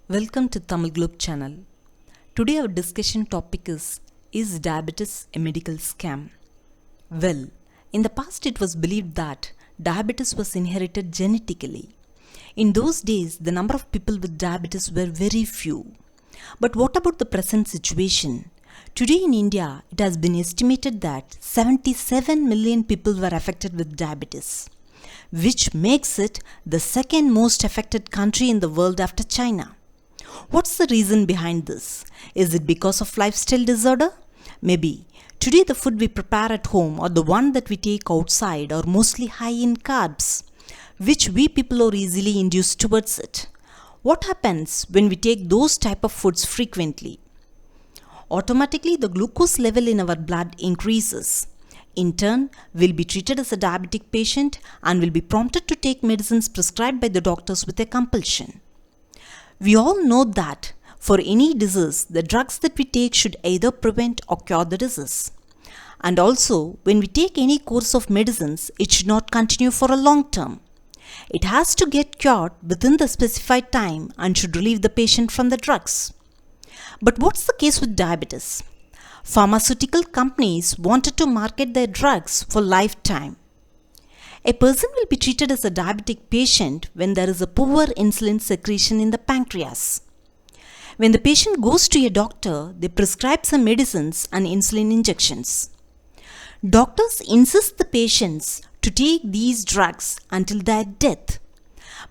Welcome to Tamil Globe channel. Today our discussion topic is diabetes a medical scam? Well, in the past it was believed that diabetes was inherited genetically. In those days, the number of people with diabetes were very few. But what about the present situation? Today in India, it has been estimated that 77 million people were affected with diabetes, which makes it the second most affected country in the world after China. What's the reason behind this? Is it because of lifestyle disorder? Maybe. Today the food we prepare at home or the one that we take outside are mostly high in carbs, which we people are easily induced towards it. What happens when we take those type of foods frequently? Automatically the glucose level in our blood increases. In turn, we'll be treated as a diabetic patient and will be prompted to take medicines prescribed by the doctors with a compulsion. We all know that for any disease, the drugs that we take should either prevent or cure the disease. And also, when we take any course of medicines, it should not continue for a long term. It has to get cured within the specified time and should relieve the patient from the drugs. But what's the case with diabetes? Pharmaceutical companies wanted to market their drugs for lifetime. A person will be treated as a diabetic patient when there is a poor insulin secretion in the pancreas. When the patient goes to a doctor, they prescribe some medicines and insulin injections. Doctors insist the patients to take these drugs until their death.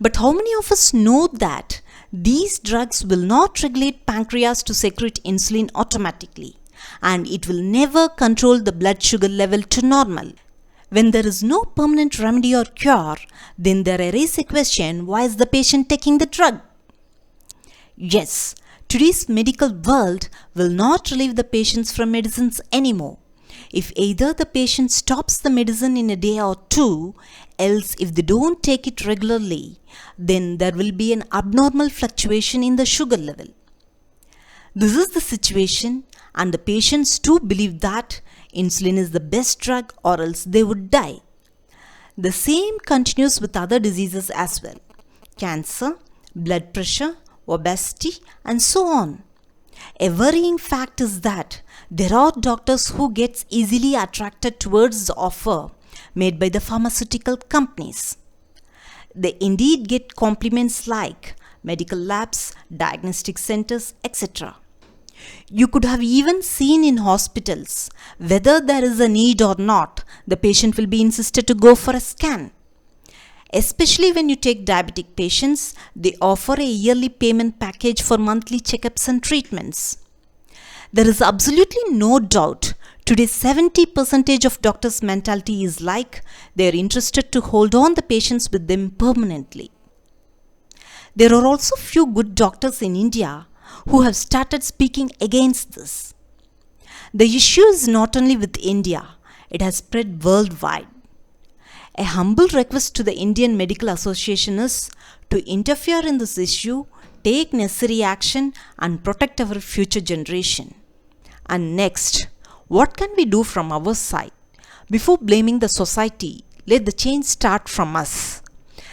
But how many of us know that these drugs will not regulate pancreas to secrete insulin automatically, and it will never control the blood sugar level to normal? When there is no permanent remedy or cure, then there arises a question, why is the patient taking the drug? Yes, today's medical world will not relieve the patients from medicines anymore. If either the patient stops the medicine in a day or two, else if they don't take it regularly, then there will be an abnormal fluctuation in the sugar level. This is the situation, and the patients too believe that insulin is the best drug or else they would die. The same continues with other diseases as well: cancer, blood pressure, obesity, and so on. A worrying fact is that there are doctors who get easily attracted towards the offer made by the pharmaceutical companies. They indeed get compliments like medical labs, diagnostic centers, etc. You could have even seen in hospitals, whether there is a need or not, the patient will be insisted to go for a scan. Especially when you take diabetic patients, they offer a yearly payment package for monthly checkups and treatments. There is absolutely no doubt today 70% of doctors' mentality is like they are interested to hold on the patients with them permanently. There are also few good doctors in India who have started speaking against this. The issue is not only with India, it has spread worldwide. A humble request to the Indian Medical Association is to interfere in this issue, take necessary action and protect our future generation. And next, what can we do from our side? Before blaming the society, let the change start from us.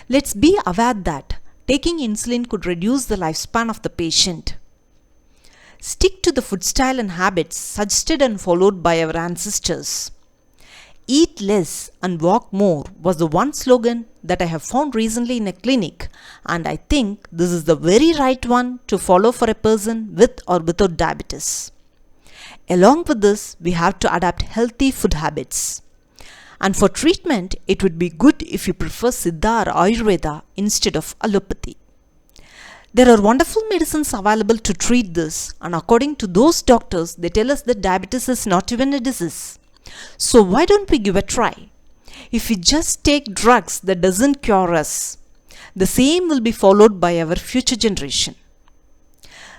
Let's be aware that taking insulin could reduce the lifespan of the patient. Stick to the food style and habits suggested and followed by our ancestors. Eat less and walk more was the one slogan that I have found recently in a clinic, and I think this is the very right one to follow for a person with or without diabetes. Along with this, we have to adapt healthy food habits. And for treatment, it would be good if you prefer Siddha or Ayurveda instead of allopathy. There are wonderful medicines available to treat this, and according to those doctors, they tell us that diabetes is not even a disease. So why don't we give a try? If we just take drugs that doesn't cure us, the same will be followed by our future generation.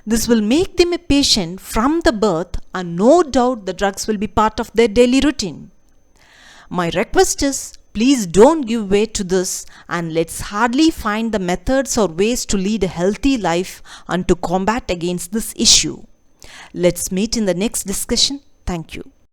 This will make them a patient from the birth, and no doubt the drugs will be part of their daily routine. My request is, please don't give way to this, and let's hardly find the methods or ways to lead a healthy life and to combat against this issue. Let's meet in the next discussion. Thank you.